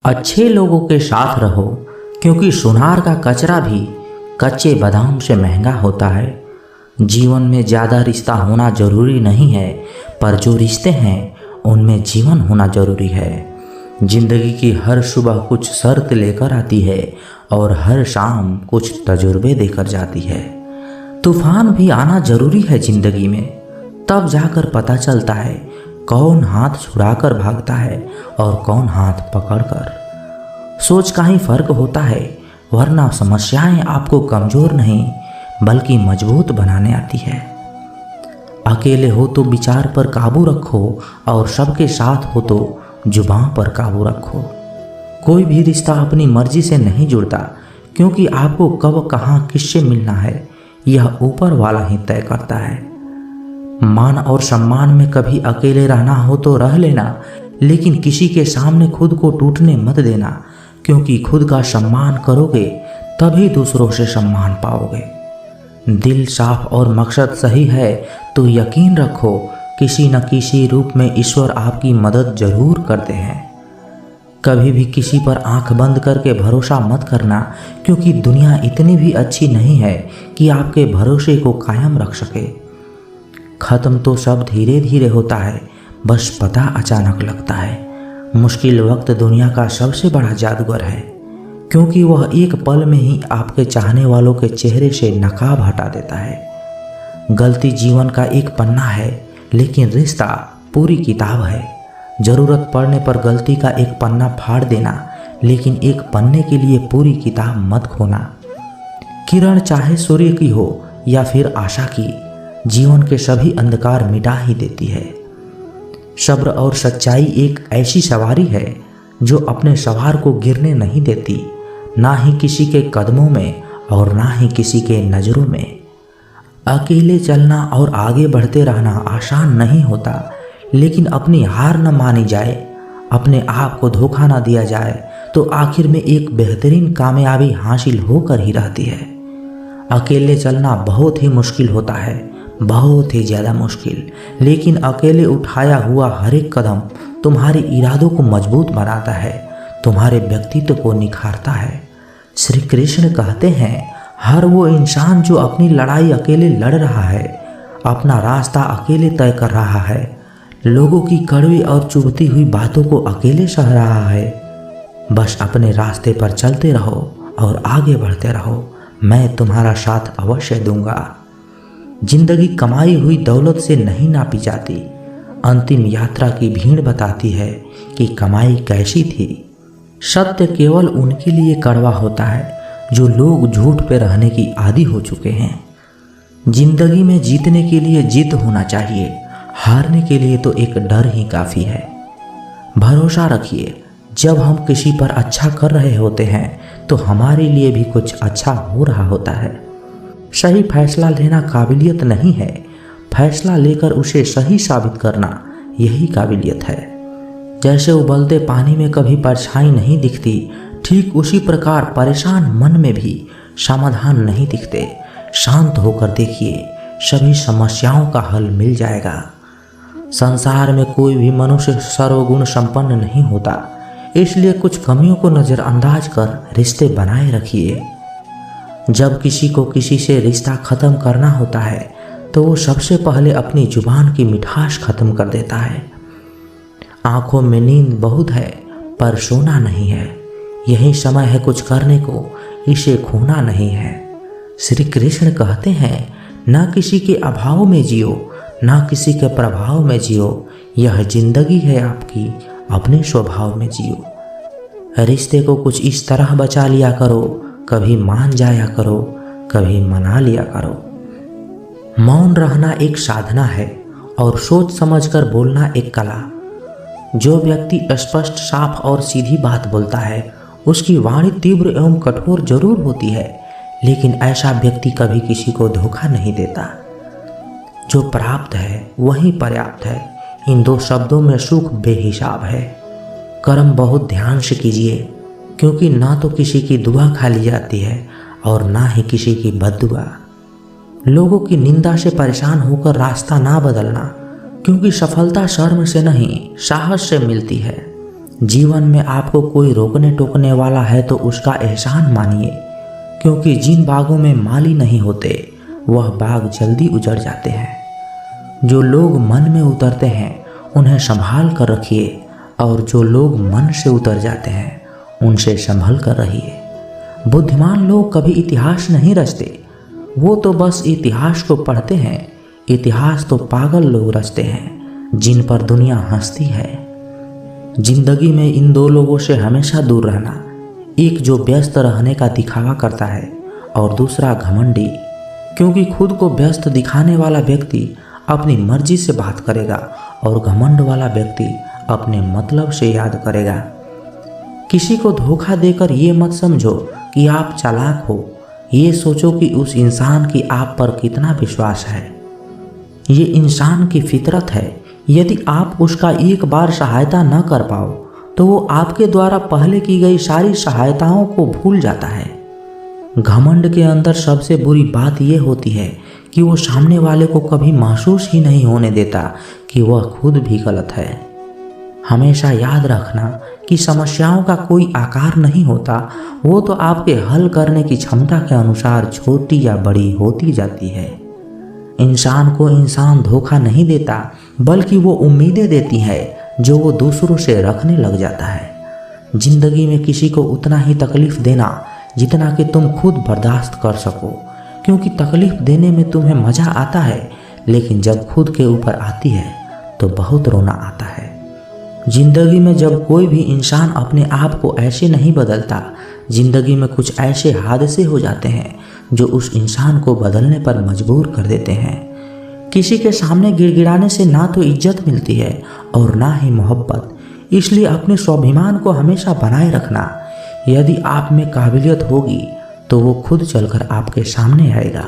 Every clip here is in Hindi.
अच्छे लोगों के साथ रहो, क्योंकि सुनार का कचरा भी कच्चे बादाम से महंगा होता है। जीवन में ज़्यादा रिश्ता होना ज़रूरी नहीं है, पर जो रिश्ते हैं उनमें जीवन होना ज़रूरी है। जिंदगी की हर सुबह कुछ शर्त लेकर आती है और हर शाम कुछ तजुर्बे देकर जाती है। तूफान भी आना ज़रूरी है ज़िंदगी में, तब जाकर पता चलता है कौन हाथ छुड़ाकर भागता है और कौन हाथ पकड़कर। सोच का ही फर्क होता है, वरना समस्याएं आपको कमज़ोर नहीं बल्कि मजबूत बनाने आती है। अकेले हो तो विचार पर काबू रखो और सबके साथ हो तो जुबान पर काबू रखो। कोई भी रिश्ता अपनी मर्जी से नहीं जुड़ता, क्योंकि आपको कब कहाँ किससे मिलना है यह ऊपर वाला ही तय करता है। मान और सम्मान में कभी अकेले रहना हो तो रह लेना, लेकिन किसी के सामने खुद को टूटने मत देना, क्योंकि खुद का सम्मान करोगे तभी दूसरों से सम्मान पाओगे। दिल साफ और मकसद सही है तो यकीन रखो किसी न किसी रूप में ईश्वर आपकी मदद जरूर करते हैं। कभी भी किसी पर आंख बंद करके भरोसा मत करना, क्योंकि दुनिया इतनी भी अच्छी नहीं है कि आपके भरोसे को कायम रख सके। ख़त्म तो सब धीरे धीरे होता है, बस पता अचानक लगता है। मुश्किल वक्त दुनिया का सबसे बड़ा जादूगर है, क्योंकि वह एक पल में ही आपके चाहने वालों के चेहरे से नकाब हटा देता है। गलती जीवन का एक पन्ना है, लेकिन रिश्ता पूरी किताब है। ज़रूरत पड़ने पर गलती का एक पन्ना फाड़ देना, लेकिन एक पन्ने के लिए पूरी किताब मत खोना। किरण चाहे सूर्य की हो या फिर आशा की, जीवन के सभी अंधकार मिटा ही देती है। सब्र और सच्चाई एक ऐसी सवारी है जो अपने सवार को गिरने नहीं देती, ना ही किसी के कदमों में और ना ही किसी के नज़रों में। अकेले चलना और आगे बढ़ते रहना आसान नहीं होता, लेकिन अपनी हार न मानी जाए, अपने आप को धोखा न दिया जाए, तो आखिर में एक बेहतरीन कामयाबी हासिल होकर ही रहती है। अकेले चलना बहुत ही मुश्किल होता है, बहुत ही ज़्यादा मुश्किल, लेकिन अकेले उठाया हुआ हर एक कदम तुम्हारे इरादों को मजबूत बनाता है, तुम्हारे व्यक्तित्व को निखारता है। श्री कृष्ण कहते हैं, हर वो इंसान जो अपनी लड़ाई अकेले लड़ रहा है, अपना रास्ता अकेले तय कर रहा है, लोगों की कड़वी और चुभती हुई बातों को अकेले सह रहा है, बस अपने रास्ते पर चलते रहो और आगे बढ़ते रहो, मैं तुम्हारा साथ अवश्य दूंगा। जिंदगी कमाई हुई दौलत से नहीं नापी जाती, अंतिम यात्रा की भीड़ बताती है कि कमाई कैसी थी। सत्य केवल उनके लिए कड़वा होता है जो लोग झूठ पे रहने की आदी हो चुके हैं। जिंदगी में जीतने के लिए जिद होना चाहिए, हारने के लिए तो एक डर ही काफ़ी है। भरोसा रखिए, जब हम किसी पर अच्छा कर रहे होते हैं तो हमारे लिए भी कुछ अच्छा हो रहा होता है। सही फैसला लेना काबिलियत नहीं है, फैसला लेकर उसे सही साबित करना यही काबिलियत है। जैसे उबलते पानी में कभी परछाई नहीं दिखती, ठीक उसी प्रकार परेशान मन में भी समाधान नहीं दिखते। शांत होकर देखिए, सभी समस्याओं का हल मिल जाएगा। संसार में कोई भी मनुष्य सर्वगुण संपन्न नहीं होता, इसलिए कुछ कमियों को नज़रअंदाज कर रिश्ते बनाए रखिए। जब किसी को किसी से रिश्ता ख़त्म करना होता है तो वो सबसे पहले अपनी जुबान की मिठास ख़त्म कर देता है। आंखों में नींद बहुत है पर सोना नहीं है, यही समय है कुछ करने को, इसे खोना नहीं है। श्री कृष्ण कहते हैं, ना किसी के अभाव में जियो, ना किसी के प्रभाव में जियो, यह जिंदगी है आपकी, अपने स्वभाव में जियो। रिश्ते को कुछ इस तरह बचा लिया करो, कभी मान जाया करो, कभी मना लिया करो। मौन रहना एक साधना है और सोच समझकर बोलना एक कला। जो व्यक्ति स्पष्ट, साफ और सीधी बात बोलता है, उसकी वाणी तीव्र एवं कठोर जरूर होती है, लेकिन ऐसा व्यक्ति कभी किसी को धोखा नहीं देता। जो प्राप्त है वही पर्याप्त है, इन दो शब्दों में सुख बेहिसाब है। कर्म बहुत ध्यान से कीजिए, क्योंकि ना तो किसी की दुआ खा ली जाती है और ना ही किसी की बद्दुआ। लोगों की निंदा से परेशान होकर रास्ता ना बदलना, क्योंकि सफलता शर्म से नहीं साहस से मिलती है। जीवन में आपको कोई रोकने टोकने वाला है तो उसका एहसान मानिए, क्योंकि जिन बागों में माली नहीं होते वह बाग जल्दी उजड़ जाते हैं। जो लोग मन में उतरते हैं उन्हें संभाल कर रखिए, और जो लोग मन से उतर जाते हैं उनसे संभल कर रहिए। बुद्धिमान लोग कभी इतिहास नहीं रचते, वो तो बस इतिहास को पढ़ते हैं। इतिहास तो पागल लोग रचते हैं जिन पर दुनिया हंसती है। जिंदगी में इन दो लोगों से हमेशा दूर रहना, एक जो व्यस्त रहने का दिखावा करता है और दूसरा घमंडी, क्योंकि खुद को व्यस्त दिखाने वाला व्यक्ति अपनी मर्जी से बात करेगा और घमंड वाला व्यक्ति अपने मतलब से याद करेगा। किसी को धोखा देकर ये मत समझो कि आप चालाक हो, ये सोचो कि उस इंसान की आप पर कितना विश्वास है। ये इंसान की फितरत है, यदि आप उसका एक बार सहायता न कर पाओ तो वो आपके द्वारा पहले की गई सारी सहायताओं को भूल जाता है। घमंड के अंदर सबसे बुरी बात यह होती है कि वो सामने वाले को कभी महसूस ही नहीं होने देता कि वह खुद भी गलत है। हमेशा याद रखना कि समस्याओं का कोई आकार नहीं होता, वो तो आपके हल करने की क्षमता के अनुसार छोटी या बड़ी होती जाती है। इंसान को इंसान धोखा नहीं देता, बल्कि वो उम्मीदें देती है जो वो दूसरों से रखने लग जाता है। जिंदगी में किसी को उतना ही तकलीफ देना जितना कि तुम खुद बर्दाश्त कर सको, क्योंकि तकलीफ देने में तुम्हें मज़ा आता है, लेकिन जब खुद के ऊपर आती है तो बहुत रोना आता है। जिंदगी में जब कोई भी इंसान अपने आप को ऐसे नहीं बदलता, जिंदगी में कुछ ऐसे हादसे हो जाते हैं जो उस इंसान को बदलने पर मजबूर कर देते हैं। किसी के सामने गिड़गिड़ाने से ना तो इज्जत मिलती है और ना ही मोहब्बत, इसलिए अपने स्वाभिमान को हमेशा बनाए रखना। यदि आप में काबिलियत होगी तो वो खुद चलकर आपके सामने आएगा।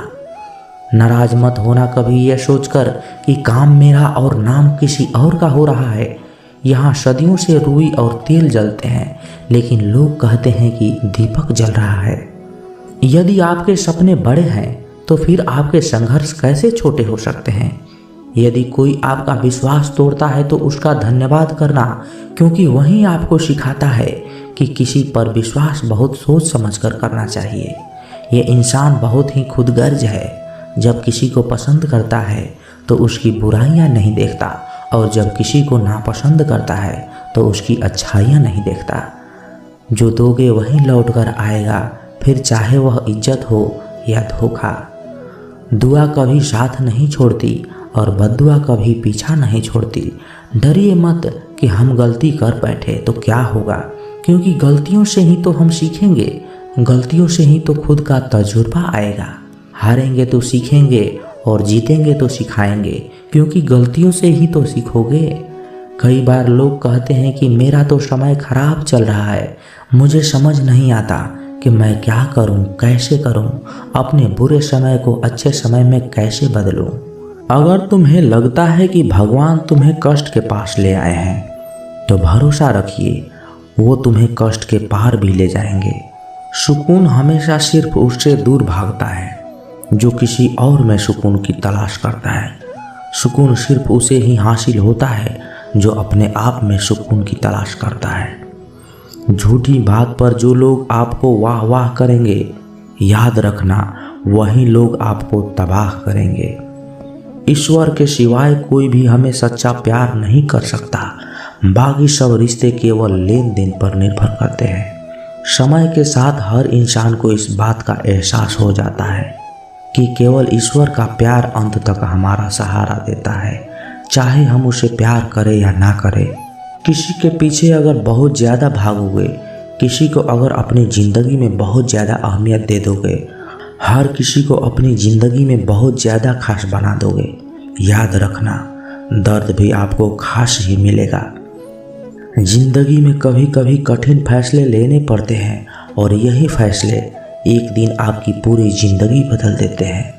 नाराज मत होना कभी यह सोचकर कि काम मेरा और नाम किसी और का हो रहा है। यहाँ सदियों से रुई और तेल जलते हैं, लेकिन लोग कहते हैं कि दीपक जल रहा है। यदि आपके सपने बड़े हैं तो फिर आपके संघर्ष कैसे छोटे हो सकते हैं। यदि कोई आपका विश्वास तोड़ता है तो उसका धन्यवाद करना, क्योंकि वही आपको सिखाता है कि किसी पर विश्वास बहुत सोच समझकर करना चाहिए। ये इंसान बहुत ही खुदगर्ज है, जब किसी को पसंद करता है तो उसकी बुराइयां नहीं देखता, और जब किसी को नापसंद करता है तो उसकी अच्छाइयां नहीं देखता। जो दोगे वही लौट कर आएगा, फिर चाहे वह इज्जत हो या धोखा। दुआ कभी साथ नहीं छोड़ती और बद्दुआ कभी पीछा नहीं छोड़ती। डरिए मत कि हम गलती कर बैठे तो क्या होगा, क्योंकि गलतियों से ही तो हम सीखेंगे, गलतियों से ही तो खुद का तजुर्बा आएगा। हारेंगे तो सीखेंगे और जीतेंगे तो सिखाएंगे, क्योंकि गलतियों से ही तो सीखोगे। कई बार लोग कहते हैं कि मेरा तो समय खराब चल रहा है, मुझे समझ नहीं आता कि मैं क्या करूं, कैसे करूं, अपने बुरे समय को अच्छे समय में कैसे बदलूं। अगर तुम्हें लगता है कि भगवान तुम्हें कष्ट के पास ले आए हैं तो भरोसा रखिए, वो तुम्हें कष्ट के पार भी ले जाएंगे। सुकून हमेशा सिर्फ उससे दूर भागता है जो किसी और में सुकून की तलाश करता है। सुकून सिर्फ उसे ही हासिल होता है जो अपने आप में सुकून की तलाश करता है। झूठी बात पर जो लोग आपको वाह वाह करेंगे, याद रखना वही लोग आपको तबाह करेंगे। ईश्वर के सिवाय कोई भी हमें सच्चा प्यार नहीं कर सकता। बाकी सब रिश्ते केवल लेन देन पर निर्भर करते हैं। समय के साथ हर इंसान को इस बात का एहसास हो जाता है कि केवल ईश्वर का प्यार अंत तक हमारा सहारा देता है, चाहे हम उसे प्यार करें या ना करें। किसी के पीछे अगर बहुत ज़्यादा भागोगे, किसी को अगर अपनी ज़िंदगी में बहुत ज़्यादा अहमियत दे दोगे, हर किसी को अपनी ज़िंदगी में बहुत ज़्यादा खास बना दोगे, याद रखना दर्द भी आपको खास ही मिलेगा। ज़िंदगी में कभी कभी कठिन फैसले लेने पड़ते हैं और यही फैसले एक दिन आपकी पूरी ज़िंदगी बदल देते हैं।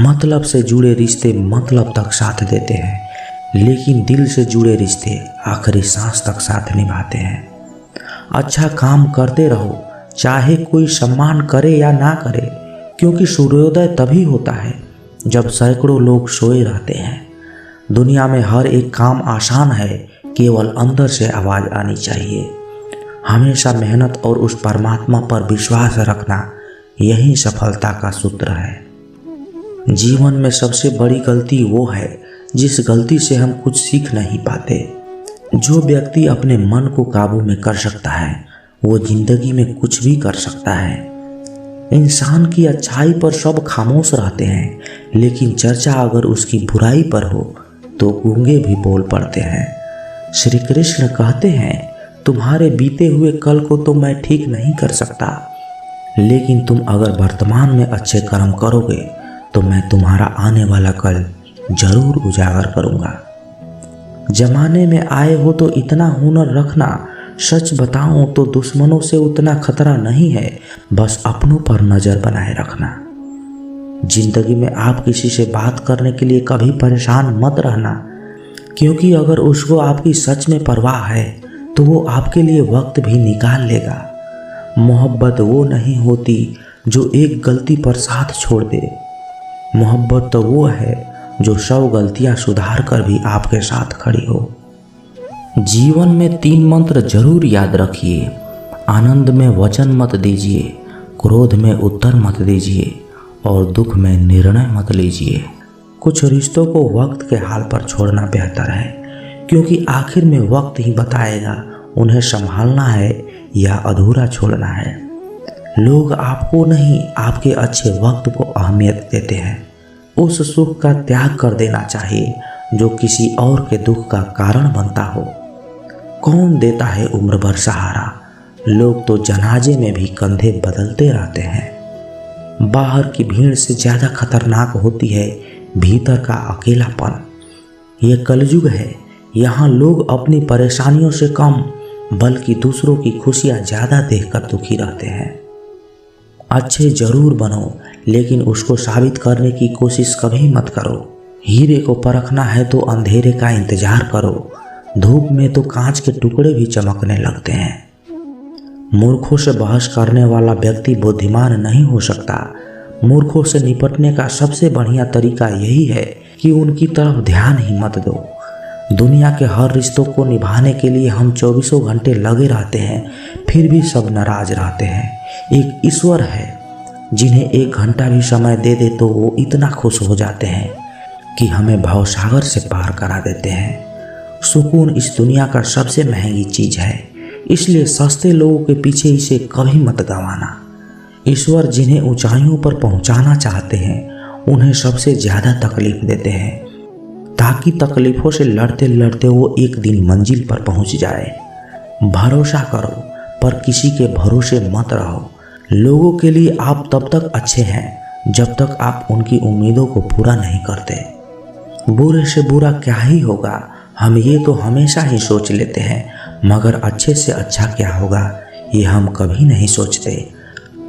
मतलब से जुड़े रिश्ते मतलब तक साथ देते हैं, लेकिन दिल से जुड़े रिश्ते आखिरी सांस तक साथ निभाते हैं। अच्छा काम करते रहो, चाहे कोई सम्मान करे या ना करे, क्योंकि सूर्योदय तभी होता है जब सैकड़ों लोग सोए रहते हैं। दुनिया में हर एक काम आसान है केवल अंदर से आवाज़ आनी चाहिए। हमेशा मेहनत और उस परमात्मा पर विश्वास रखना, यही सफलता का सूत्र है। जीवन में सबसे बड़ी गलती वो है जिस गलती से हम कुछ सीख नहीं पाते। जो व्यक्ति अपने मन को काबू में कर सकता है वो जिंदगी में कुछ भी कर सकता है। इंसान की अच्छाई पर सब खामोश रहते हैं, लेकिन चर्चा अगर उसकी बुराई पर हो तो गूंगे भी बोल पड़ते हैं। श्री कृष्ण कहते हैं, तुम्हारे बीते हुए कल को तो मैं ठीक नहीं कर सकता, लेकिन तुम अगर वर्तमान में अच्छे कर्म करोगे तो मैं तुम्हारा आने वाला कल जरूर उजागर करूंगा। जमाने में आए हो तो इतना हुनर रखना, सच बताऊं तो दुश्मनों से उतना खतरा नहीं है, बस अपनों पर नजर बनाए रखना। जिंदगी में आप किसी से बात करने के लिए कभी परेशान मत रहना, क्योंकि अगर उसको आपकी सच में परवाह है तो वो आपके लिए वक्त भी निकाल लेगा। मोहब्बत वो नहीं होती जो एक गलती पर साथ छोड़ दे। मोहब्बत तो वो है जो 100 गलतियां सुधार कर भी आपके साथ खड़ी हो। जीवन में 3 मंत्र जरूर याद रखिए। आनंद में वचन मत दीजिए, क्रोध में उत्तर मत दीजिए और दुख में निर्णय मत लीजिए। कुछ रिश्तों को वक्त के हाल पर छोड़ना बेहतर है, क्योंकि आखिर में वक्त ही बताएगा उन्हें संभालना है या अधूरा छोड़ना है। लोग आपको नहीं, आपके अच्छे वक्त को अहमियत देते हैं। उस सुख का त्याग कर देना चाहिए जो किसी और के दुख का कारण बनता हो। कौन देता है उम्र भर सहारा, लोग तो जनाजे में भी कंधे बदलते रहते हैं। बाहर की भीड़ से ज़्यादा खतरनाक होती है भीतर का अकेलापन। ये कलयुग है, यहाँ लोग अपनी परेशानियों से कम बल्कि दूसरों की खुशियाँ ज़्यादा देखकर दुखी रहते हैं। अच्छे जरूर बनो, लेकिन उसको साबित करने की कोशिश कभी मत करो। हीरे को परखना है तो अंधेरे का इंतजार करो। धूप में तो कांच के टुकड़े भी चमकने लगते हैं। मूर्खों से बहस करने वाला व्यक्ति बुद्धिमान नहीं हो सकता। मूर्खों से निपटने का सबसे बढ़िया तरीका यही है कि उनकी तरफ ध्यान ही मत दो। दुनिया के हर रिश्तों को निभाने के लिए हम 24 घंटे लगे रहते हैं, फिर भी सब नाराज रहते हैं। एक ईश्वर है जिन्हें 1 घंटा भी समय दे दे तो वो इतना खुश हो जाते हैं कि हमें भवसागर से पार करा देते हैं। सुकून इस दुनिया का सबसे महंगी चीज है, इसलिए सस्ते लोगों के पीछे इसे कभी मत गंवाना। ईश्वर जिन्हें ऊंचाइयों पर पहुंचाना चाहते हैं उन्हें सबसे ज़्यादा तकलीफ देते हैं, ताकि तकलीफों से लड़ते लड़ते वो एक दिन मंजिल पर पहुंच जाए। भरोसा करो पर किसी के भरोसे मत रहो। लोगों के लिए आप तब तक अच्छे हैं जब तक आप उनकी उम्मीदों को पूरा नहीं करते। बुरे से बुरा क्या ही होगा, हम ये तो हमेशा ही सोच लेते हैं, मगर अच्छे से अच्छा क्या होगा ये हम कभी नहीं सोचते।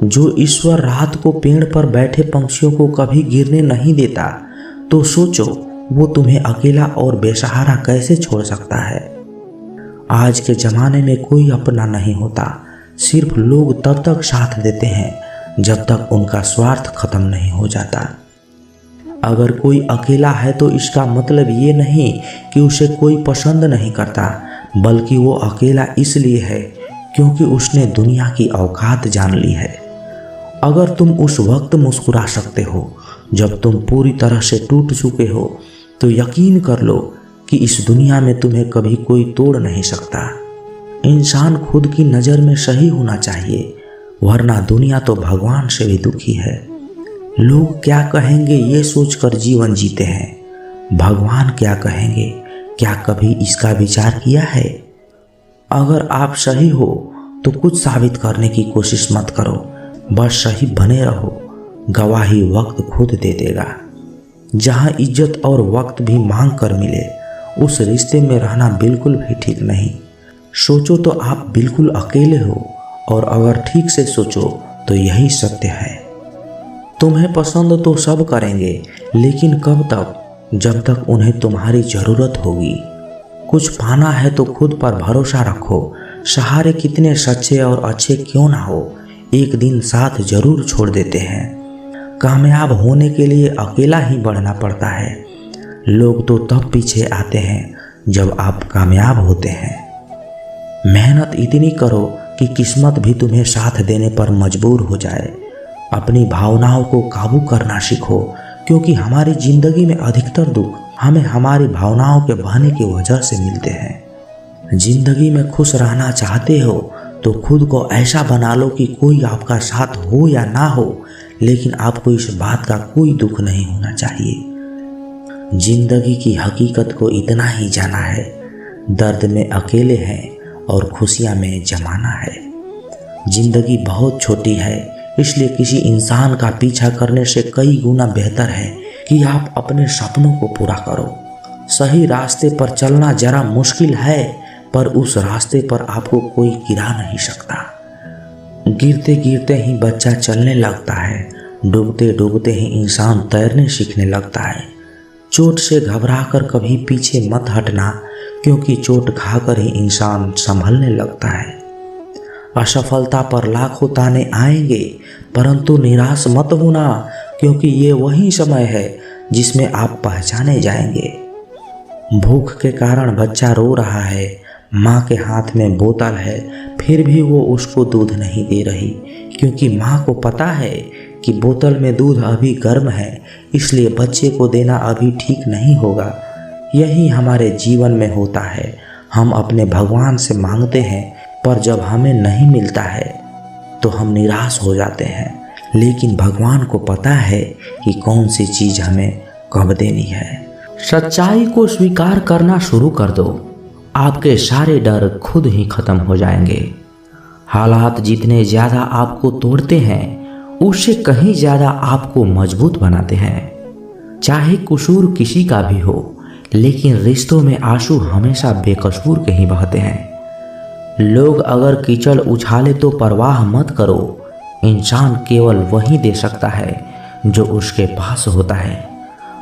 जो ईश्वर रात को पेड़ पर बैठे पंछियों को कभी गिरने नहीं देता, तो सोचो वो तुम्हें अकेला और बेसहारा कैसे छोड़ सकता है। आज के ज़माने में कोई अपना नहीं होता, सिर्फ लोग तब तक साथ देते हैं जब तक उनका स्वार्थ खत्म नहीं हो जाता। अगर कोई अकेला है तो इसका मतलब ये नहीं कि उसे कोई पसंद नहीं करता, बल्कि वो अकेला इसलिए है क्योंकि उसने दुनिया की औकात जान ली है। अगर तुम उस वक्त मुस्कुरा सकते हो जब तुम पूरी तरह से टूट चुके हो, तो यकीन कर लो कि इस दुनिया में तुम्हें कभी कोई तोड़ नहीं सकता। इंसान खुद की नज़र में सही होना चाहिए, वरना दुनिया तो भगवान से भी दुखी है। लोग क्या कहेंगे ये सोचकर जीवन जीते हैं, भगवान क्या कहेंगे क्या कभी इसका विचार किया है। अगर आप सही हो तो कुछ साबित करने की कोशिश मत करो, बस सही बने रहो, गवाही वक्त खुद दे देगा। जहाँ इज्जत और वक्त भी मांग कर मिले, उस रिश्ते में रहना बिल्कुल भी ठीक नहीं। सोचो तो आप बिल्कुल अकेले हो, और अगर ठीक से सोचो तो यही सत्य है। तुम्हें पसंद तो सब करेंगे, लेकिन कब तक, जब तक उन्हें तुम्हारी ज़रूरत होगी। कुछ पाना है तो खुद पर भरोसा रखो, सहारे कितने सच्चे और अच्छे क्यों ना हो, एक दिन साथ जरूर छोड़ देते हैं। कामयाब होने के लिए अकेला ही बढ़ना पड़ता है। लोग तो तब पीछे आते हैं जब आप कामयाब होते हैं। मेहनत इतनी करो कि किस्मत भी तुम्हें साथ देने पर मजबूर हो जाए। अपनी भावनाओं को काबू करना सीखो, क्योंकि हमारी जिंदगी में अधिकतर दुख हमें हमारी भावनाओं के बहने की वजह से मिलते हैं। जिंदगी में खुश रहना चाहते हो तो खुद को ऐसा बना लो कि कोई आपका साथ हो या ना हो, लेकिन आपको इस बात का कोई दुख नहीं होना चाहिए। जिंदगी की हकीकत को इतना ही जाना है, दर्द में अकेले हैं और खुशियां में जमाना है। जिंदगी बहुत छोटी है, इसलिए किसी इंसान का पीछा करने से कई गुना बेहतर है कि आप अपने सपनों को पूरा करो। सही रास्ते पर चलना जरा मुश्किल है, पर उस रास्ते पर आपको कोई गिरा नहीं सकता। गिरते गिरते ही बच्चा चलने लगता है, डूबते डूबते ही इंसान तैरने सीखने लगता है। चोट से घबराकर कभी पीछे मत हटना, क्योंकि चोट खाकर ही इंसान संभलने लगता है। असफलता पर लाखों ताने आएंगे, परंतु निराश मत होना, क्योंकि ये वही समय है जिसमें आप पहचाने जाएंगे। भूख के कारण बच्चा रो रहा है, माँ के हाथ में बोतल है, फिर भी वो उसको दूध नहीं दे रही, क्योंकि माँ को पता है कि बोतल में दूध अभी गर्म है, इसलिए बच्चे को देना अभी ठीक नहीं होगा। यही हमारे जीवन में होता है। हम अपने भगवान से मांगते हैं, पर जब हमें नहीं मिलता है तो हम निराश हो जाते हैं, लेकिन भगवान को पता है कि कौन सी चीज़ हमें कब देनी है। सच्चाई को स्वीकार करना शुरू कर दो, आपके सारे डर खुद ही खत्म हो जाएंगे। हालात जितने ज़्यादा आपको तोड़ते हैं, उससे कहीं ज़्यादा आपको मजबूत बनाते हैं। चाहे कसूर किसी का भी हो, लेकिन रिश्तों में आंसू हमेशा बेकसूर के ही बहते हैं। लोग अगर कीचड़ उछाले तो परवाह मत करो, इंसान केवल वही दे सकता है जो उसके पास होता है।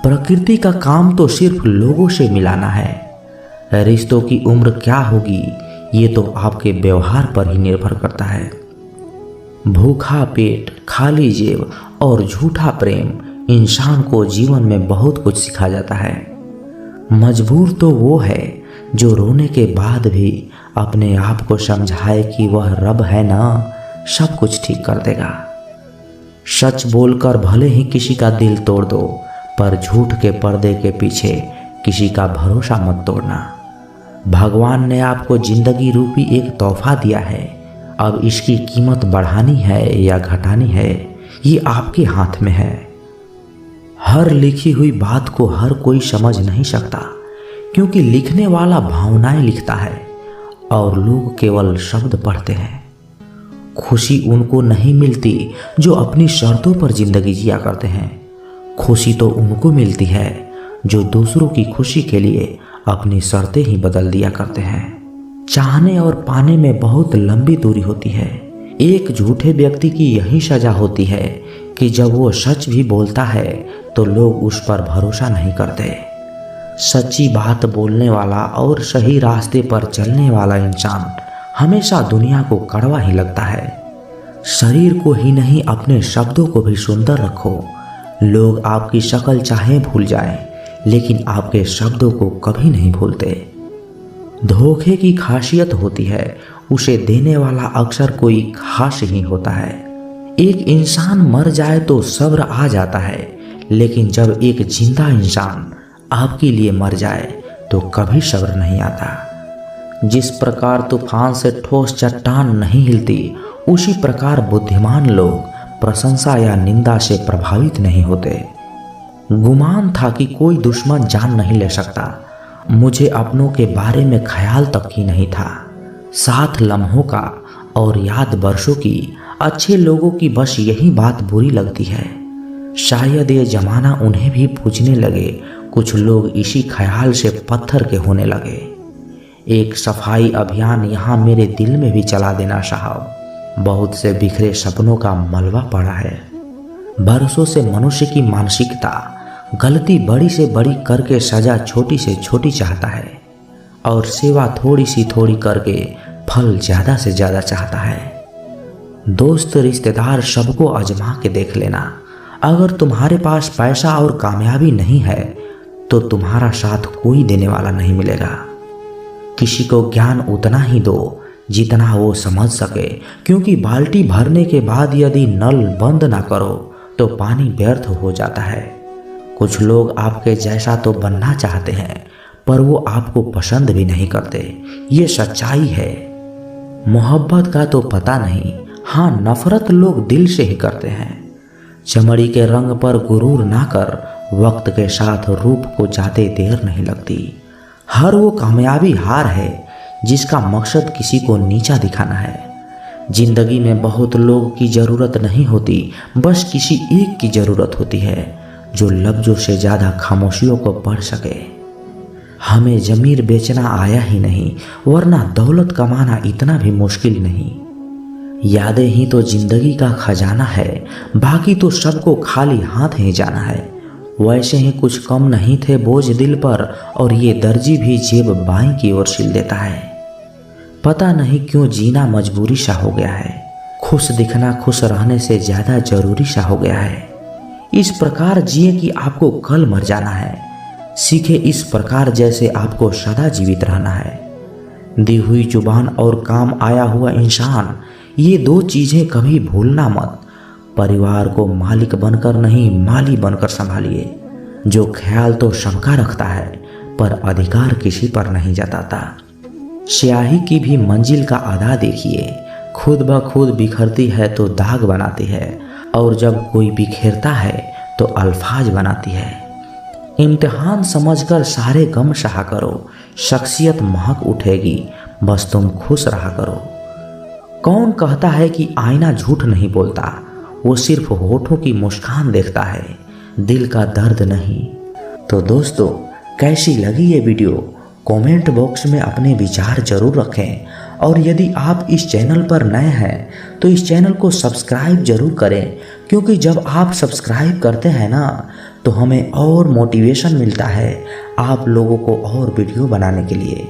प्रकृति का काम तो सिर्फ लोगों से मिलाना है। रिश्तों की उम्र क्या होगी, ये तो आपके व्यवहार पर ही निर्भर करता है। भूखा पेट, खाली जेब और झूठा प्रेम इंसान को जीवन में बहुत कुछ सिखा जाता है। मजबूर तो वो है जो रोने के बाद भी अपने आप को समझाए कि वह रब है ना, सब कुछ ठीक कर देगा। सच बोलकर भले ही किसी का दिल तोड़ दो, पर झूठ के पर्दे के पीछे किसी का भरोसा मत तोड़ना। भगवान ने आपको जिंदगी रूपी एक तोहफा दिया है, अब इसकी कीमत बढ़ानी है या घटानी है, ये आपके हाथ में है। हर लिखी हुई बात को हर कोई समझ नहीं सकता, क्योंकि लिखने वाला भावनाएं लिखता है और लोग केवल शब्द पढ़ते हैं। खुशी उनको नहीं मिलती जो अपनी शर्तों पर जिंदगी जिया करते हैं। खुशी तो उनको मिलती है जो दूसरों की खुशी के लिए अपनी शर्तें ही बदल दिया करते हैं। चाहने और पाने में बहुत लंबी दूरी होती है। एक झूठे व्यक्ति की यही सजा होती है कि जब वो सच भी बोलता है तो लोग उस पर भरोसा नहीं करते। सच्ची बात बोलने वाला और सही रास्ते पर चलने वाला इंसान हमेशा दुनिया को कड़वा ही लगता है। शरीर को ही नहीं, अपने शब्दों को भी सुंदर रखो। लोग आपकी शक्ल चाहे भूल जाएं, लेकिन आपके शब्दों को कभी नहीं भूलते। धोखे की खासियत होती है, उसे देने वाला अक्सर कोई खास ही होता है। एक इंसान मर जाए तो सब्र आ जाता है, लेकिन जब एक जिंदा इंसान आपके लिए मर जाए तो कभी सब्र नहीं आता। जिस प्रकार तूफान से ठोस चट्टान नहीं हिलती, उसी प्रकार बुद्धिमान लोग प्रशंसा या निंदा से प्रभावित नहीं होते। गुमान था कि कोई दुश्मन जान नहीं ले सकता। मुझे अपनों के बारे में ख्याल तक ही नहीं था। साथ लम्हों का और याद वर्षों की, अच्छे लोगों की बस यही बात बुरी लगती है। शायद ये जमाना उन्हें भी पूछने लगे। कुछ लोग इसी ख्याल से पत्थर के होने लगे। एक सफाई अभियान यहाँ मेरे दिल में भी चला देना साहब। बहुत से बिखरे सपनों का मलबा पड़ा है। बरसों से मनुष्य की मानसिकता गलती बड़ी से बड़ी करके सजा छोटी से छोटी चाहता है, और सेवा थोड़ी सी थोड़ी करके फल ज़्यादा से ज़्यादा चाहता है। दोस्त रिश्तेदार सबको आजमा के देख लेना। अगर तुम्हारे पास पैसा और कामयाबी नहीं है तो तुम्हारा साथ कोई देने वाला नहीं मिलेगा। किसी को ज्ञान उतना ही दो जितना वो समझ सके, क्योंकि बाल्टी भरने के बाद यदि नल बंद ना करो तो पानी व्यर्थ हो जाता है। कुछ लोग आपके जैसा तो बनना चाहते हैं पर वो आपको पसंद भी नहीं करते, ये सच्चाई है। मोहब्बत का तो पता नहीं, हाँ नफरत लोग दिल से ही करते हैं। चमड़ी के रंग पर गुरूर ना कर, वक्त के साथ रूप को जाते देर नहीं लगती। हर वो कामयाबी हार है जिसका मकसद किसी को नीचा दिखाना है। जिंदगी में बहुत लोग की ज़रूरत नहीं होती, बस किसी एक की ज़रूरत होती है जो लफ्ज़ों से ज़्यादा खामोशियों को पढ़ सके। हमें ज़मीर बेचना आया ही नहीं, वरना दौलत कमाना इतना भी मुश्किल नहीं। यादें ही तो जिंदगी का खजाना है, बाकी तो सबको खाली हाथ ही जाना है। वैसे ही कुछ कम नहीं थे बोझ दिल पर, और ये दर्जी भी जेब बाएं की ओर सिल देता है। पता नहीं क्यों जीना मजबूरी सा हो गया है, खुश दिखना खुश रहने से ज़्यादा ज़रूरी सा हो गया है। इस प्रकार जिए कि आपको कल मर जाना है, सीखे इस प्रकार जैसे आपको सदा जीवित रहना है। दी हुई जुबान और काम आया हुआ इंसान, ये दो चीज़ें कभी भूलना मत। परिवार को मालिक बनकर नहीं माली बनकर संभालिए। जो ख्याल तो सबका रखता है पर अधिकार किसी पर नहीं जताता। स्याही की भी मंजिल का अदा देखिए, खुद ब खुद बिखरती है तो दाग बनाती है, और जब कोई बिखेरता है तो अल्फाज बनाती है। इम्तिहान समझकर सारे गम सहा करो, शख्सियत महक उठेगी, बस तुम खुश रहा करो। कौन कहता है कि आईना झूठ नहीं बोलता, वो सिर्फ होठों की मुस्कान देखता है, दिल का दर्द नहीं। तो दोस्तों, कैसी लगी ये वीडियो कमेंट बॉक्स में अपने विचार जरूर रखें, और यदि आप इस चैनल पर नए हैं तो इस चैनल को सब्सक्राइब जरूर करें, क्योंकि जब आप सब्सक्राइब करते हैं ना तो हमें और मोटिवेशन मिलता है आप लोगों को और वीडियो बनाने के लिए।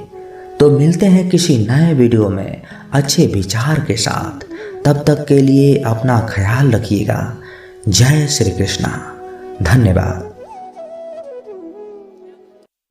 तो मिलते हैं किसी नए वीडियो में अच्छे विचार के साथ। तब तक के लिए अपना ख्याल रखिएगा। जय श्री कृष्णा। धन्यवाद।